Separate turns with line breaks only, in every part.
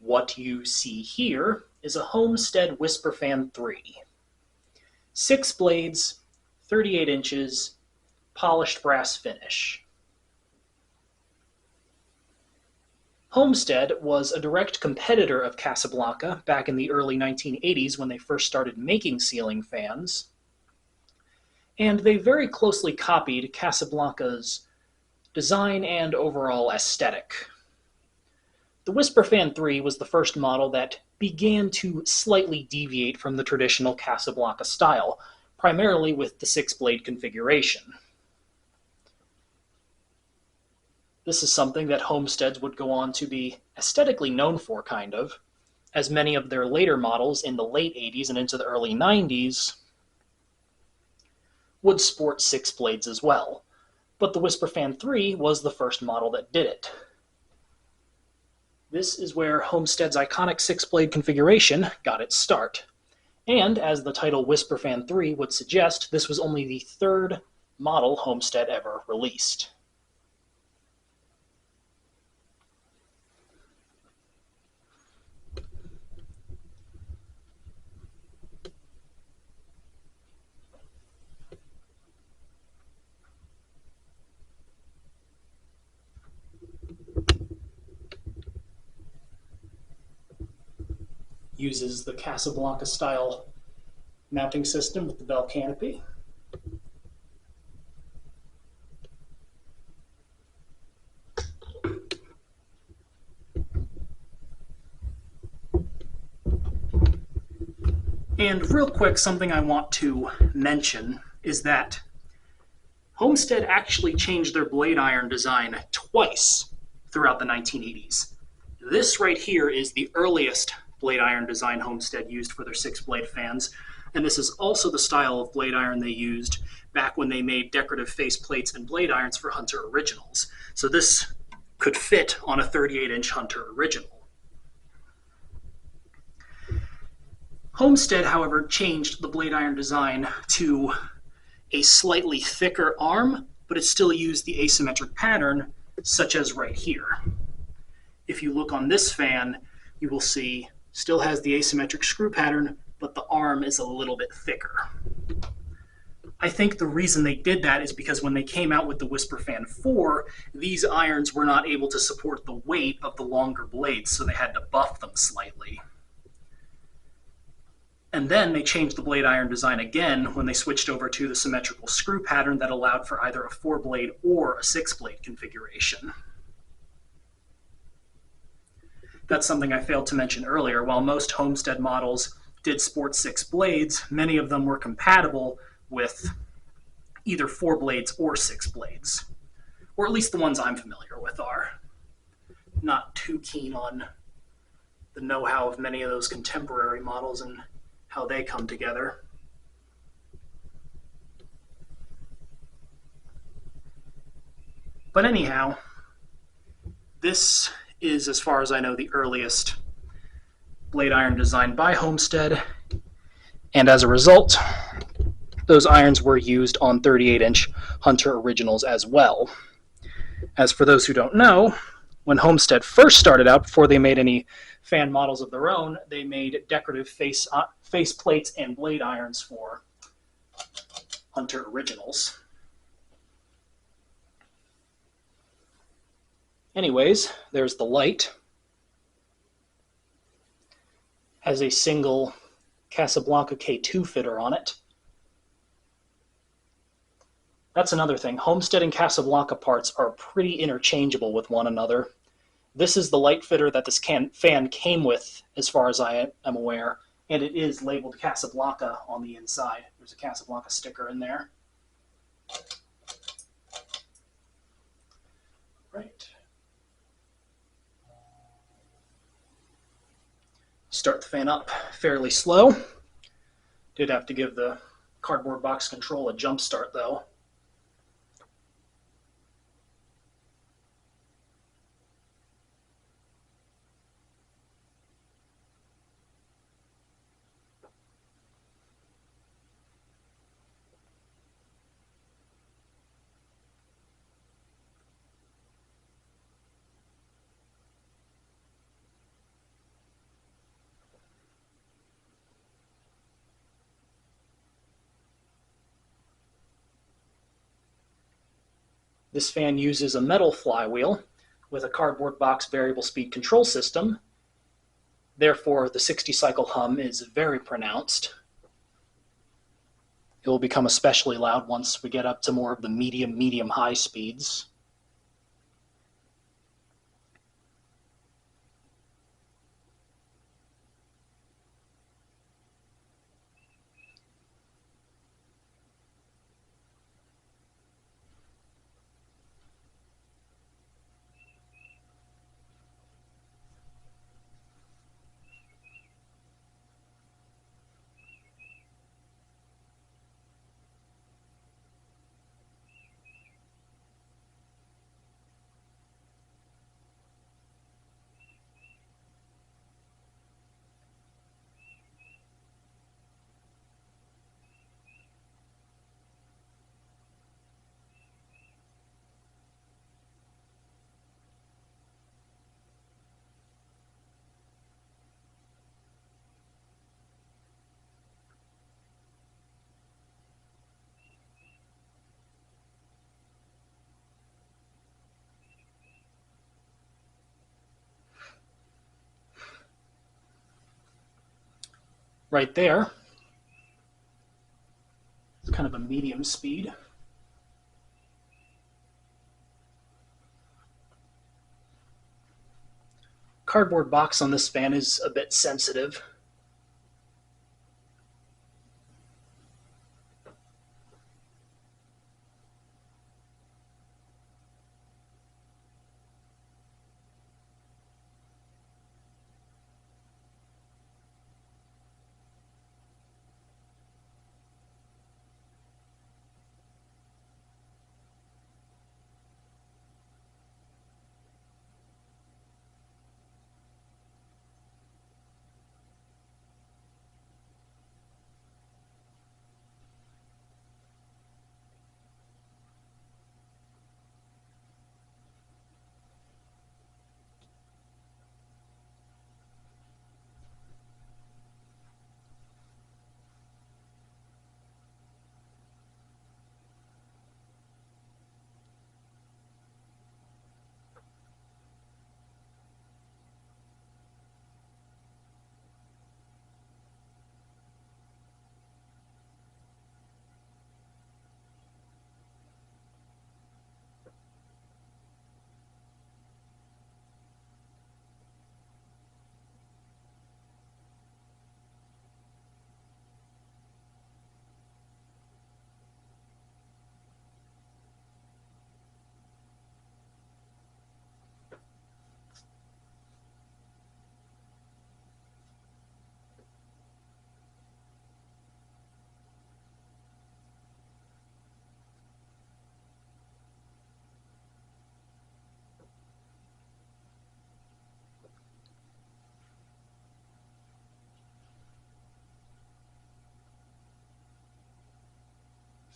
What you see here is a Homestead Whisperfan III. 6 blades, 38 inches, polished brass finish. Homestead was a direct competitor of Casablanca back in the early 1980s when they first started making ceiling fans, and they very closely copied Casablanca's design and overall aesthetic. The Whisperfan III was the first model that began to slightly deviate from the traditional Casablanca style, primarily with the 6-blade configuration. This is something that Homesteads would go on to be aesthetically known for, kind of, as many of their later models in the late 80s and into the early 90s would sport 6 blades as well. But the Whisperfan III was the first model that did it. This is where Homestead's iconic 6-blade configuration got its start. And, as the title Whisperfan III would suggest, this was only the 3rd model Homestead ever released. Uses the Casablanca style mounting system with the bell canopy. And real quick, something I want to mention is that Homestead actually changed their blade iron design twice throughout the 1980s. This right here is the earliest blade iron design Homestead used for their 6-blade fans, and this is also the style of blade iron they used back when they made decorative face plates and blade irons for Hunter Originals. So this could fit on a 38-inch Hunter Original. Homestead, however, changed the blade iron design to a slightly thicker arm, but it still used the asymmetric pattern, such as right here. If you look on this fan, you will see still has the asymmetric screw pattern, but the arm is a little bit thicker. I think the reason they did that is because when they came out with the Whisperfan IV, these irons were not able to support the weight of the longer blades, so they had to buff them slightly. And then they changed the blade iron design again when they switched over to the symmetrical screw pattern that allowed for either a 4-blade or a 6-blade configuration. That's something I failed to mention earlier. While most Homestead models did sport 6 blades, many of them were compatible with either 4 blades or 6 blades. Or at least the ones I'm familiar with are. Not too keen on the know-how of many of those contemporary models and how they come together. But anyhow, this is, as far as I know, the earliest blade iron designed by Homestead, and as a result, those irons were used on 38-inch Hunter Originals as well. As for those who don't know, when Homestead first started out, before they made any fan models of their own, they made decorative face plates and blade irons for Hunter Originals. Anyways, there's the light. Has a single Casablanca K2 fitter on it. That's another thing. Homestead and Casablanca parts are pretty interchangeable with one another. This is the light fitter that this fan came with, as far as I am aware, and it is labeled Casablanca on the inside. There's a Casablanca sticker in there. Right. Start the fan up fairly slow. Did have to give the cardboard box control a jump start, though. This fan uses a metal flywheel with a cardboard box variable speed control system. Therefore, the 60 cycle hum is very pronounced. It will become especially loud once we get up to more of the medium high speeds. Right there, it's kind of a medium speed. Cardboard box on this fan is a bit sensitive.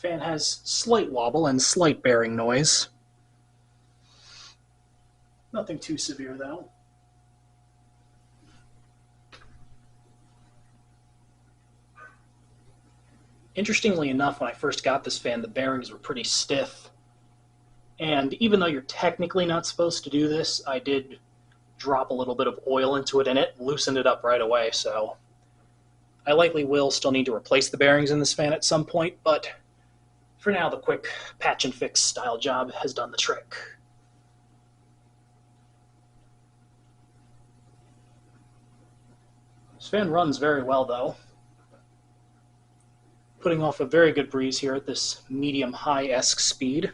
Fan has slight wobble and slight bearing noise. Nothing too severe though. Interestingly enough, when I first got this fan, the bearings were pretty stiff. And even though you're technically not supposed to do this, I did drop a little bit of oil into it and it loosened it up right away. So I likely will still need to replace the bearings in this fan at some point, but for now, the quick patch and fix style job has done the trick. This fan runs very well though, putting off a very good breeze here at this medium-high-esque speed.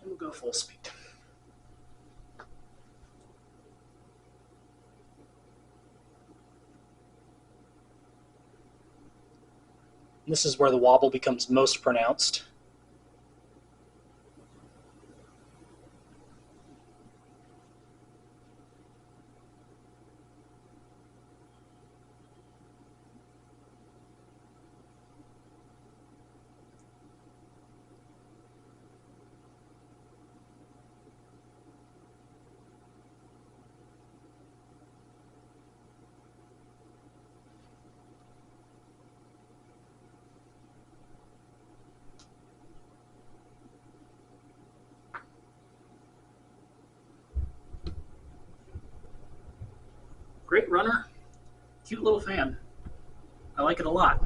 And we'll go full speed. This is where the wobble becomes most pronounced. Great runner, cute little fan. I like it a lot.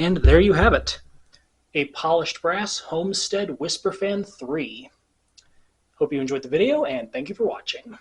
And there you have it, a polished brass Homestead Whisperfan 3. Hope you enjoyed the video, and thank you for watching.